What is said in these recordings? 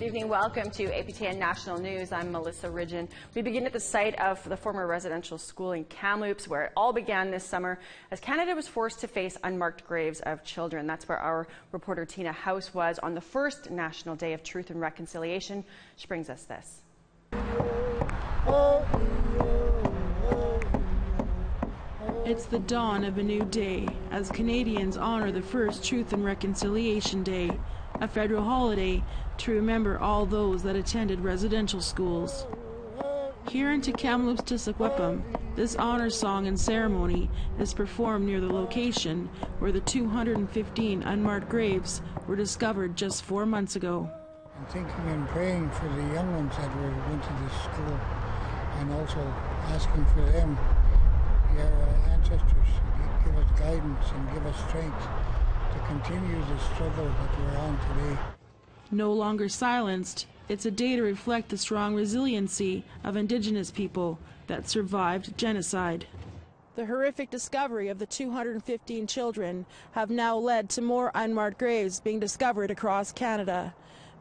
Good evening. Welcome to APTN National News. I'm Melissa Ridgen. We begin at the site of the former residential school in Kamloops, where it all began this summer as Canada was forced to face unmarked graves of children. That's where our reporter Tina House was on the first National Day of Truth and Reconciliation. She brings us this. It's the dawn of a new day as Canadians honor the first Truth and Reconciliation Day, a federal holiday to remember all those that attended residential schools. Here in Kamloops to Sequepum, this honor song and ceremony is performed near the location where the 215 unmarked graves were discovered just 4 months ago. I'm thinking and praying for the young ones that went to this school, and also asking for them, your ancestors, to give us guidance and give us strength to continue the struggle that we're on today. No longer silenced, it's a day to reflect the strong resiliency of Indigenous people that survived genocide. The horrific discovery of the 215 children have now led to more unmarked graves being discovered across Canada.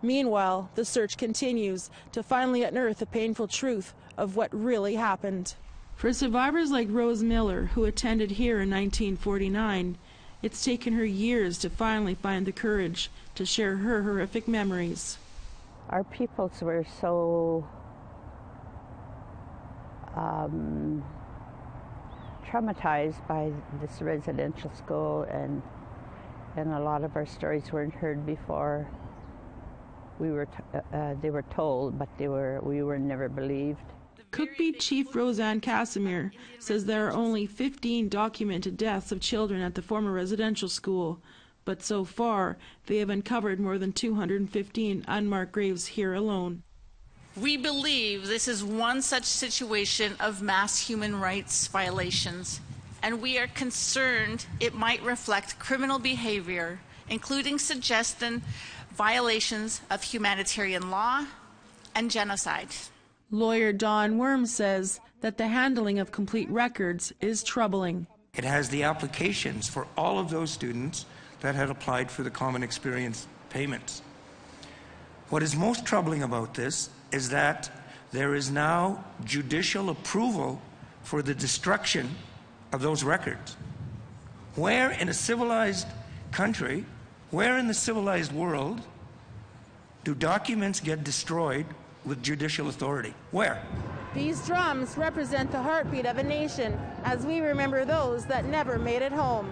Meanwhile, the search continues to finally unearth the painful truth of what really happened. For survivors like Rose Miller, who attended here in 1949, it's taken her years to finally find the courage to share her horrific memories. Our peoples were so traumatized by this residential school, and a lot of our stories weren't heard before. They were told, but we were never believed. Cookbeat Chief Roseanne Casimir says there are only 15 documented deaths of children at the former residential school, but so far they have uncovered more than 215 unmarked graves here alone. We believe this is one such situation of mass human rights violations, and we are concerned it might reflect criminal behavior, including suggesting violations of humanitarian law and genocide. Lawyer Don Worms says that the handling of complete records is troubling. It has the applications for all of those students that had applied for the Common Experience payments. What is most troubling about this is that there is now judicial approval for the destruction of those records. Where in a civilized country, where in the civilized world do documents get destroyed with judicial authority? Where? These drums represent the heartbeat of a nation as we remember those that never made it home.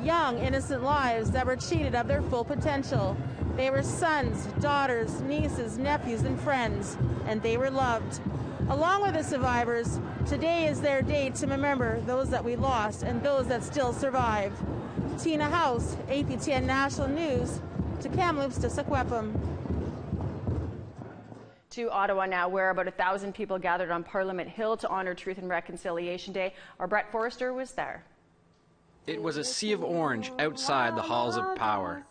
Young, innocent lives that were cheated of their full potential. They were sons, daughters, nieces, nephews, and friends, and they were loved. Along with the survivors, today is their day to remember those that we lost and those that still survive. Tina House, APTN National News, to Kamloops to Sequepum. To Ottawa now, where about 1,000 people gathered on Parliament Hill to honor Truth and Reconciliation Day. Our Brett Forrester was there. It was a sea of orange outside the halls of power.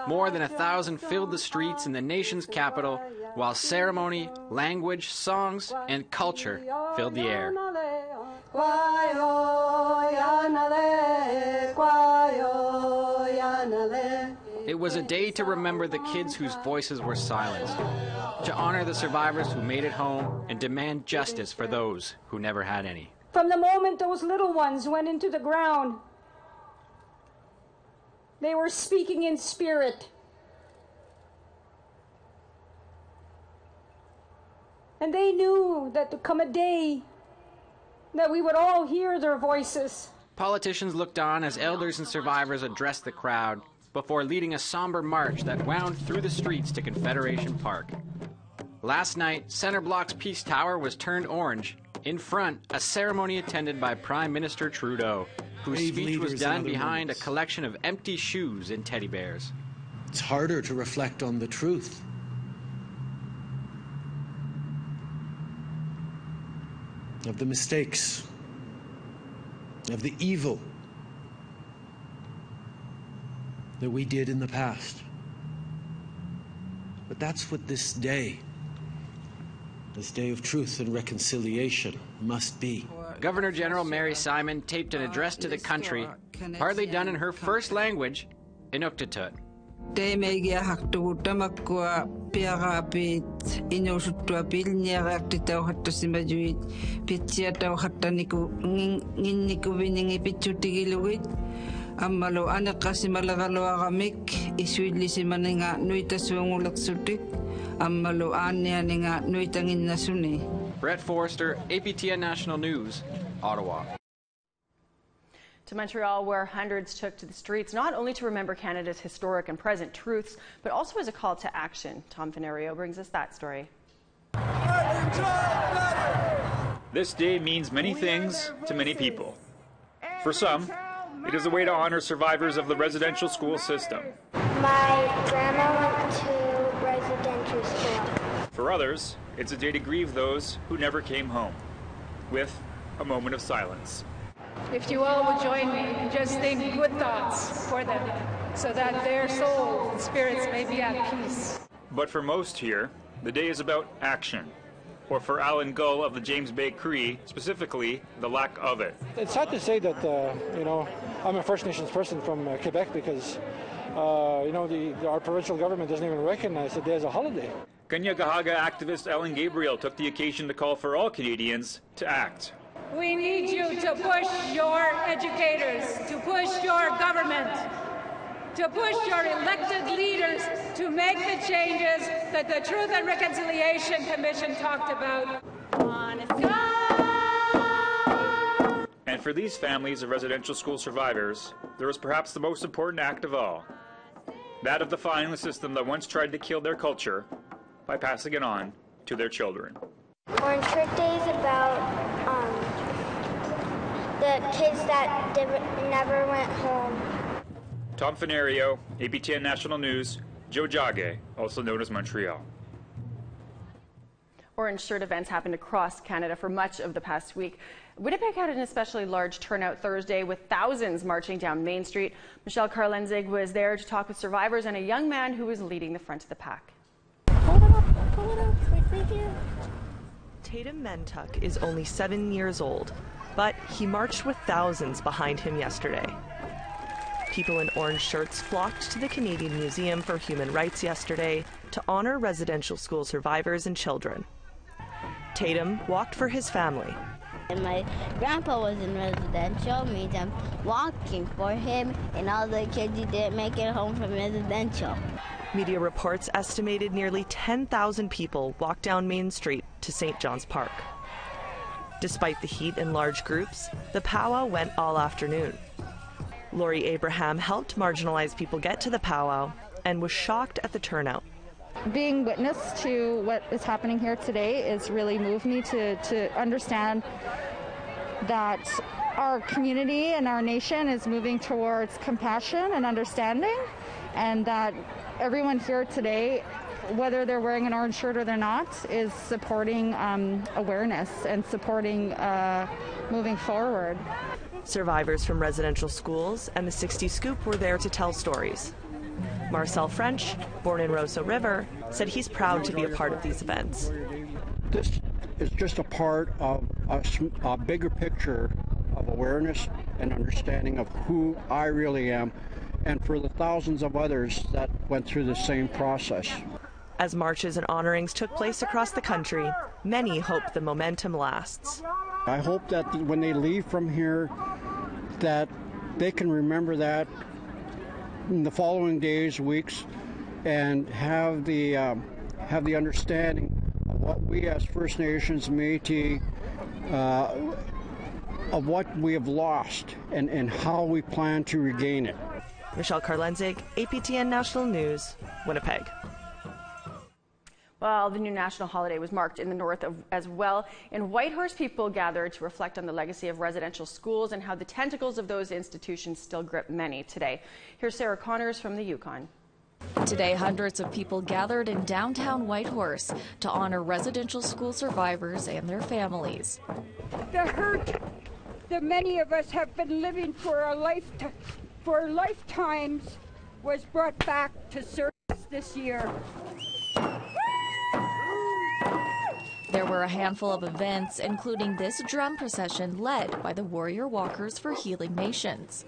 More than 1,000 filled the streets in the nation's capital, while ceremony, language, songs, and culture filled the air. It was a day to remember the kids whose voices were silenced, to honor the survivors who made it home, and demand justice for those who never had any. From the moment those little ones went into the ground, they were speaking in spirit. And they knew that to come a day that we would all hear their voices. Politicians looked on as elders and survivors addressed the crowd before leading a somber march that wound through the streets to Confederation Park. Last night, Centre Block's Peace Tower was turned orange. In front, a ceremony attended by Prime Minister Trudeau, whose speech was done behind a collection of empty shoes and teddy bears. It's harder to reflect on the truth. Of the mistakes, of the evil that we did in the past. But that's what this day of truth and reconciliation must be. Governor General Mary Simon taped an address to the country, partly done in her first language, Inuktitut. Teemegia haktuutamakua piaraapit inusuttua pilniaraartitauhattasimajuit pitsiatauhattaniku nginnikuviniŋi pitsutigilugit ammalu aneqqasimaleraluaramik isuillisimaninga nuitasuungulersutik ammalu aannianinga nuitanginnasuni. Brett Forrester, APTN National News, Ottawa. To Montreal, where hundreds took to the streets not only to remember Canada's historic and present truths, but also as a call to action. Tom Venerio brings us that story. This day means many things to many people. For some, it is a way to honor survivors of the residential school system. My grandma went to residential school. For others, it's a day to grieve those who never came home, with a moment of silence. If you all would join me, just think good thoughts for them, so that their souls and spirits may be at peace. But for most here, the day is about action. Or for Alan Gull of the James Bay Cree, specifically, the lack of it. It's sad to say that, I'm a First Nations person from Quebec because, our provincial government doesn't even recognize the day as a holiday. Kanien'kehá:ka activist Ellen Gabriel took the occasion to call for all Canadians to act. We need you to push your educators, to push your government, to push your elected leaders to make the changes that the Truth and Reconciliation Commission talked about. And for these families of residential school survivors, there was perhaps the most important act of all. That of defying the system that once tried to kill their culture by passing it on to their children. Orange Shirt Day is about the kids that never went home. Tom Venerio, APTN National News, Joe Jage, also known as Montreal. Orange shirt events happened across Canada for much of the past week. Winnipeg had an especially large turnout Thursday with thousands marching down Main Street. Michelle Karlenzig was there to talk with survivors and a young man who was leading the front of the pack. Pull it up, right here. Tatum Mentuck is only 7 years old, but he marched with thousands behind him yesterday. People in orange shirts flocked to the Canadian Museum for Human Rights yesterday to honor residential school survivors and children. Tatum walked for his family. And my grandpa was in residential, means I'm walking for him and all the kids who didn't make it home from residential. Media reports estimated nearly 10,000 people walked down Main Street to St. John's Park. Despite the heat and large groups, the powwow went all afternoon. Lori Abraham helped marginalized people get to the powwow and was shocked at the turnout. Being witness to what is happening here today has really moved me to understand that our community and our nation is moving towards compassion and understanding, and that everyone here today, whether they're wearing an orange shirt or they're not, is supporting awareness and supporting moving forward. Survivors from residential schools and the 60 Scoop were there to tell stories. Marcel French, born in Roseau River, said he's proud to be a part of these events. This is just a part of a bigger picture of awareness and understanding of who I really am, and for the thousands of others that went through the same process. As marches and honorings took place across the country, many hope the momentum lasts. I hope that when they leave from here, that they can remember that in the following days, weeks, and have the understanding of what we as First Nations, Métis, of what we have lost and how we plan to regain it. Michelle Karlenzig, APTN National News, Winnipeg. Well, the new national holiday was marked in the north as well. In Whitehorse, people gathered to reflect on the legacy of residential schools and how the tentacles of those institutions still grip many today. Here's Sarah Connors from the Yukon. Today, hundreds of people gathered in downtown Whitehorse to honor residential school survivors and their families. The hurt that many of us have been living for lifetimes was brought back to surface this year. There were a handful of events, including this drum procession led by the Warrior Walkers for Healing Nations.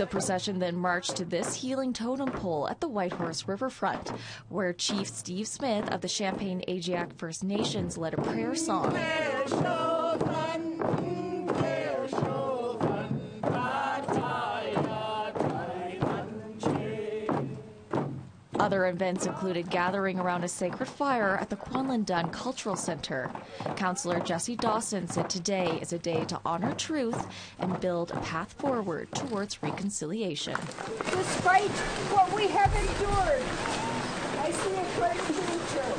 The procession then marched to this healing totem pole at the Whitehorse Riverfront, where Chief Steve Smith of the Champagne-Ajiac First Nations led a prayer song. Other events included gathering around a sacred fire at the Kwanlundun Cultural Center. Councillor Jesse Dawson said today is a day to honor truth and build a path forward towards reconciliation. Despite what we have endured, I see a bright future.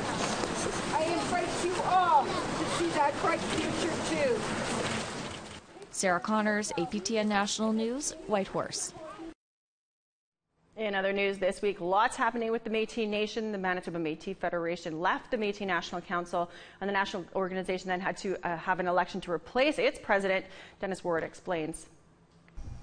I invite you all to see that bright future too. Sarah Connors, APTN National News, Whitehorse. In other news this week, lots happening with the Métis Nation. The Manitoba Métis Federation left the Métis National Council, and the national organization then had to have an election to replace its president. Dennis Ward explains.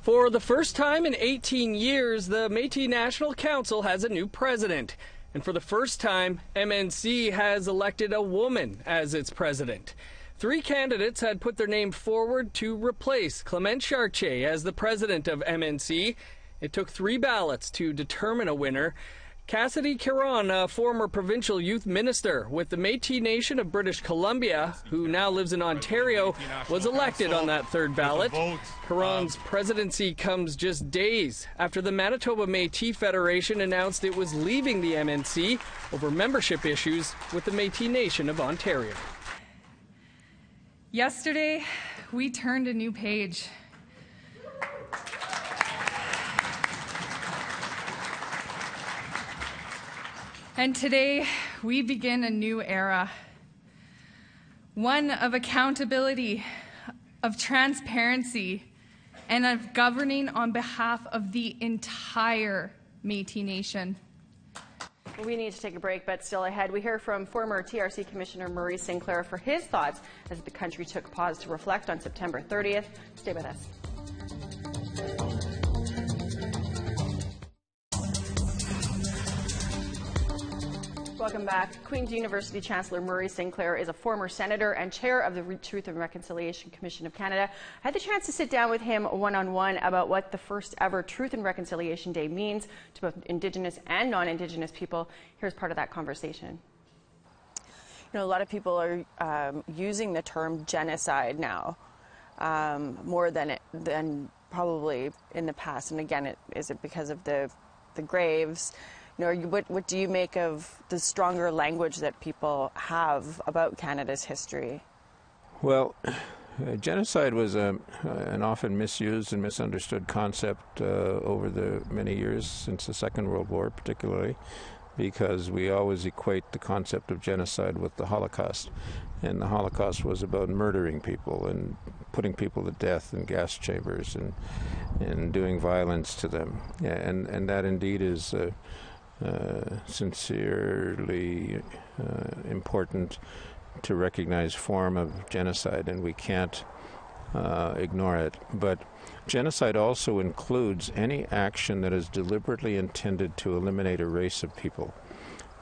For the first time in 18 years, the Métis National Council has a new president. And for the first time, MNC has elected a woman as its president. 3 candidates had put their name forward to replace Clément Chartier as the president of MNC. It took 3 ballots to determine a winner. Cassidy Caron, a former provincial youth minister with the Métis Nation of British Columbia, who now lives in Ontario, was elected on that 3rd ballot. Caron's presidency comes just days after the Manitoba Métis Federation announced it was leaving the MNC over membership issues with the Métis Nation of Ontario. Yesterday, we turned a new page. And today, we begin a new era, one of accountability, of transparency, and of governing on behalf of the entire Métis Nation. We need to take a break, but still ahead, we hear from former TRC Commissioner Maurice Sinclair for his thoughts as the country took a pause to reflect on September 30th. Stay with us. Welcome back. Queen's University Chancellor Maurice Sinclair is a former senator and chair of the Truth and Reconciliation Commission of Canada. I had the chance to sit down with him one-on-one about what the first ever Truth and Reconciliation Day means to both Indigenous and non-Indigenous people. Here's part of that conversation. You know, a lot of people are using the term genocide now more than probably in the past. And again, is it because of the graves? You know, what do you make of the stronger language that people have about Canada's history? Well, genocide was an often misused and misunderstood concept over the many years since the Second World War, particularly, because we always equate the concept of genocide with the Holocaust. And the Holocaust was about murdering people and putting people to death in gas chambers and doing violence to them. Yeah, and that indeed is sincerely important to recognize form of genocide, and we can't ignore it. But genocide also includes any action that is deliberately intended to eliminate a race of people.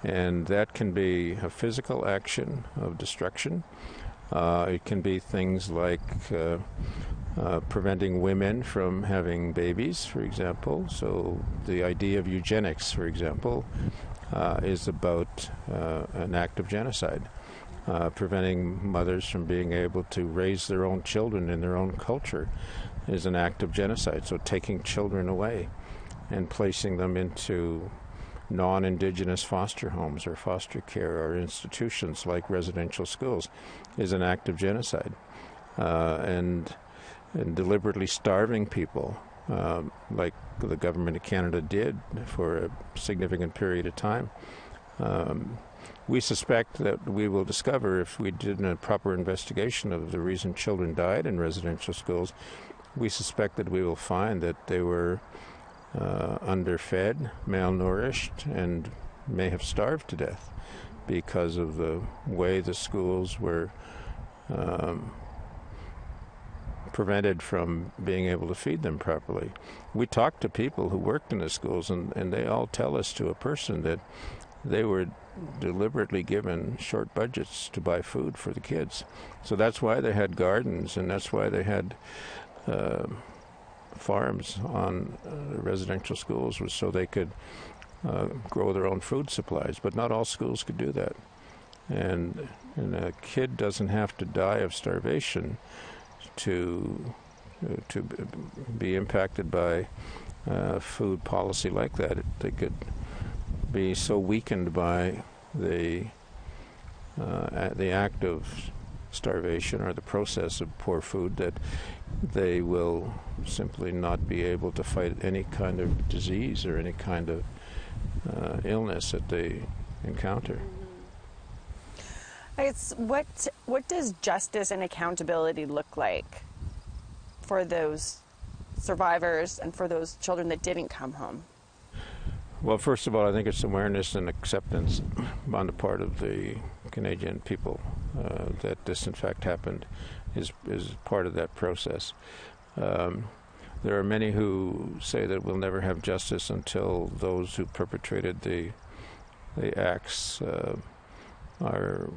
And that can be a physical action of destruction. It can be things like preventing women from having babies, for example. So the idea of eugenics, for example, is about an act of genocide. Preventing mothers from being able to raise their own children in their own culture is an act of genocide. So taking children away and placing them into non-Indigenous foster homes or foster care or institutions like residential schools is an act of genocide. And deliberately starving people, like the government of Canada did for a significant period of time. We suspect that we will discover, if we did a proper investigation of the reason children died in residential schools, we suspect that we will find that they were underfed, malnourished, and may have starved to death because of the way the schools were prevented from being able to feed them properly. We talked to people who worked in the schools, and they all tell us to a person that they were deliberately given short budgets to buy food for the kids. So that's why they had gardens, and that's why they had farms on residential schools was so they could grow their own food supplies, but not all schools could do that. And a kid doesn't have to die of starvation to be impacted by food policy like that. They could be so weakened by the act of starvation or the process of poor food that they will simply not be able to fight any kind of disease or any kind of illness that they encounter. What does justice and accountability look like for those survivors and for those children that didn't come home? Well, first of all, I think it's awareness and acceptance on the part of the Canadian people that this, in fact, happened is part of that process. There are many who say that we'll never have justice until those who perpetrated the acts are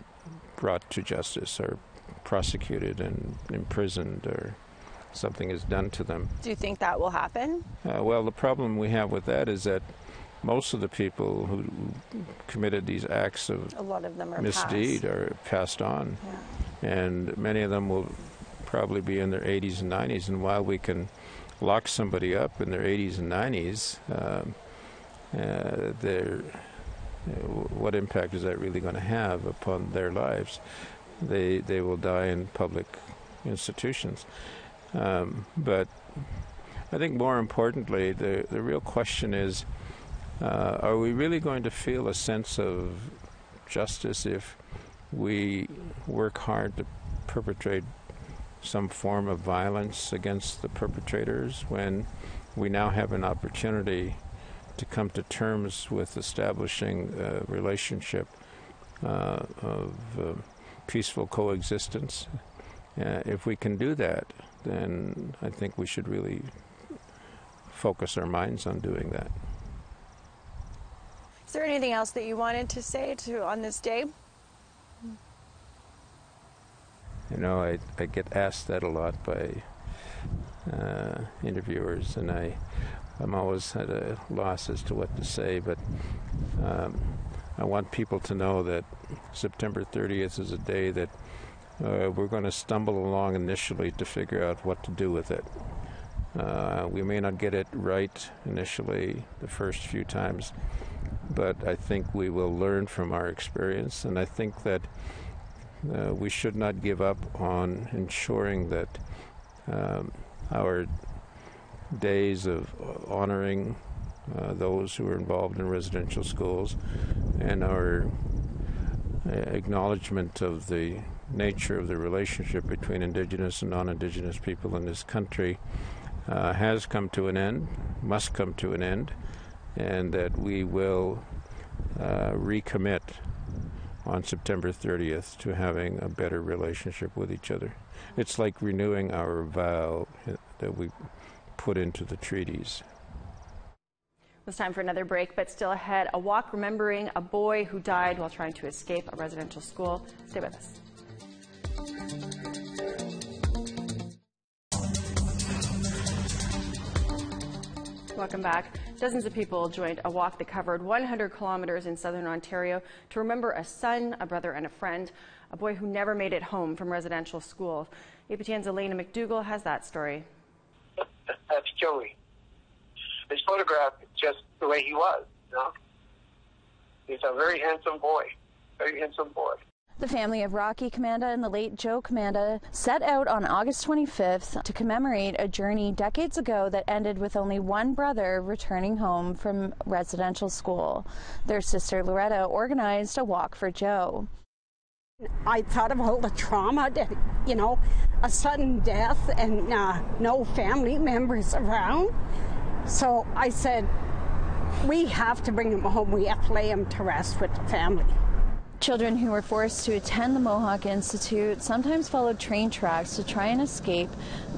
brought to justice, or prosecuted and imprisoned, or something is done to them. Do you think that will happen? Well, the problem we have with that is that most of the people who committed these acts of misdeed are passed on. Yeah. And many of them will probably be in their 80s and 90s. And while we can lock somebody up in their 80s and 90s, what impact is that really going to have upon their lives? They will die in public institutions. But I think more importantly, the real question is, are we really going to feel a sense of justice if we work hard to perpetrate some form of violence against the perpetrators, when we now have an opportunity to come to terms with establishing a relationship of peaceful coexistence? If we can do that, then I think we should really focus our minds on doing that. Is there anything else that you wanted to say on this day? You know, I get asked that a lot by interviewers, and I'm always at a loss as to what to say, but I want people to know that September 30th is a day that we're going to stumble along initially to figure out what to do with it. We may not get it right initially the first few times, but I think we will learn from our experience, and I think that we should not give up on ensuring that our days of honoring those who are involved in residential schools and our acknowledgement of the nature of the relationship between Indigenous and non-Indigenous people in this country has come to an end, must come to an end, and that we will recommit on September 30th to having a better relationship with each other. It's like renewing our vow that we put into the treaties. It's time for another break, but still ahead, a walk remembering a boy who died while trying to escape a residential school. Stay with us. Welcome back. Dozens of people joined a walk that covered 100 kilometers in southern Ontario to remember a son, a brother, and a friend, a boy who never made it home from residential school. APTN's Elena McDougall has that story. That's Joey. His photograph is just the way he was, you know? He's a very handsome boy, The family of Rocky Commanda and the late Joe Commanda set out on August 25th to commemorate a journey decades ago that ended with only one brother returning home from residential school. Their sister Loretta organized a walk for Joe. I thought of all the trauma that, you know, a sudden death and no family members around. So I said, we have to bring him home. We have to lay him to rest with the family. Children who were forced to attend the Mohawk Institute sometimes followed train tracks to try and escape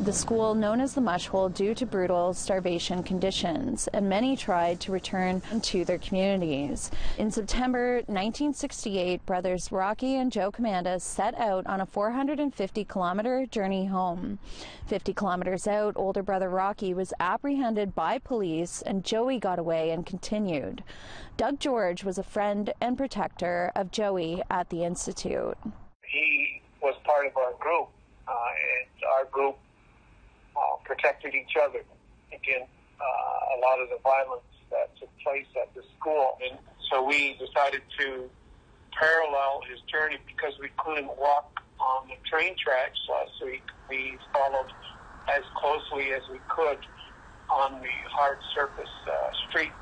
the school known as the Mush Hole due to brutal starvation conditions, and many tried to return to their communities. In September 1968, brothers Rocky and Joe Commanda set out on a 450-kilometer journey home. 50 kilometers out, older brother Rocky was apprehended by police, and Joey got away and continued. Doug George was a friend and protector of Joey at the Institute. He was part of our group, and our group protected each other against a lot of the violence that took place at the school. And so we decided to parallel his journey because we couldn't walk on the train tracks last week. We followed as closely as we could on the hard surface streets.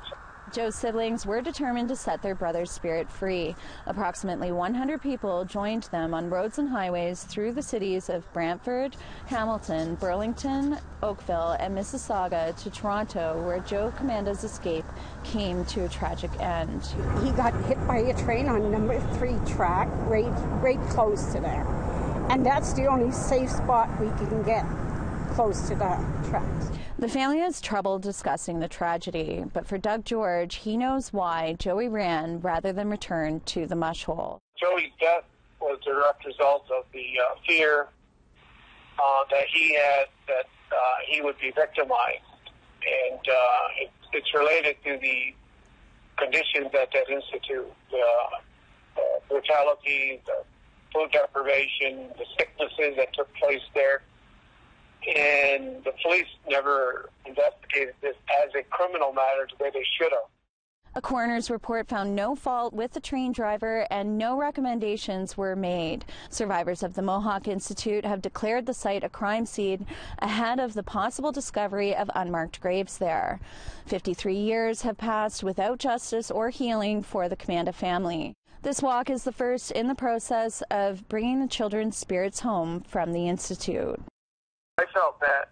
Joe's siblings were determined to set their brother's spirit free. Approximately 100 people joined them on roads and highways through the cities of Brantford, Hamilton, Burlington, Oakville, and Mississauga to Toronto, where Joe Commanda's escape came to a tragic end. He got hit by a train on number 3 track, right close to there. And that's the only safe spot we can get, close to the tracks. The family has trouble discussing the tragedy, but for Doug George, he knows why Joey ran rather than return to the Mush Hole. Joey's death was a direct result of the fear that he had that he would be victimized. And it's related to the conditions at that institute, the brutality, the food deprivation, the sicknesses that took place there. And the police never investigated this as a criminal matter the way they should have. A coroner's report found no fault with the train driver and no recommendations were made. Survivors of the Mohawk Institute have declared the site a crime scene ahead of the possible discovery of unmarked graves there. 53 years have passed without justice or healing for the Commanda family. This walk is the first in the process of bringing the children's spirits home from the Institute. I felt that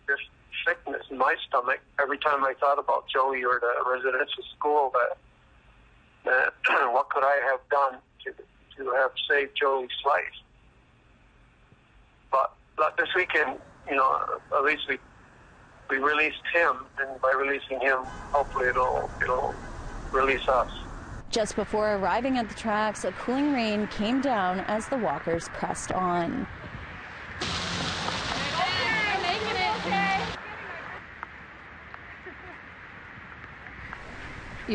there's sickness in my stomach every time I thought about Joey or the residential school, that what could I have done to have saved Joey's life. But this weekend, at least we released him, and by releasing him, hopefully it'll release us. Just before arriving at the tracks, a cooling rain came down as the walkers pressed on.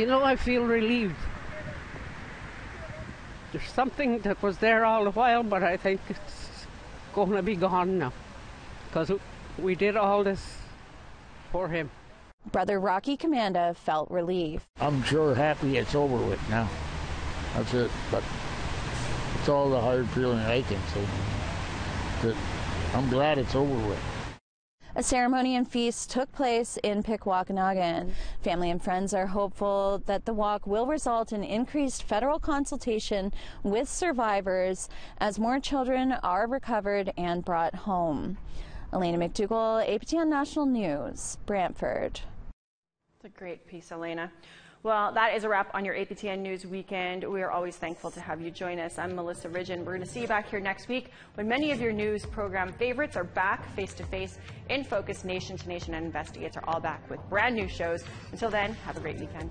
I feel relieved. There's something that was there all the while, but I think it's going to be gone now, because we did all this for him. Brother Rocky Commanda felt relief. I'm sure happy it's over with now. That's it. But it's all the hard feeling I can say. I'm glad it's over with. A ceremony and feast took place in Pikwakanagan. Family and friends are hopeful that the walk will result in increased federal consultation with survivors as more children are recovered and brought home. Elena McDougall, APTN National News, Brantford. It's a great piece, Elena. Well, that is a wrap on your APTN News Weekend. We are always thankful to have you join us. I'm Melissa Ridgen. We're going to see you back here next week when many of your news program favorites are back face-to-face. In Focus, Nation to Nation, and Investigates are all back with brand new shows. Until then, have a great weekend.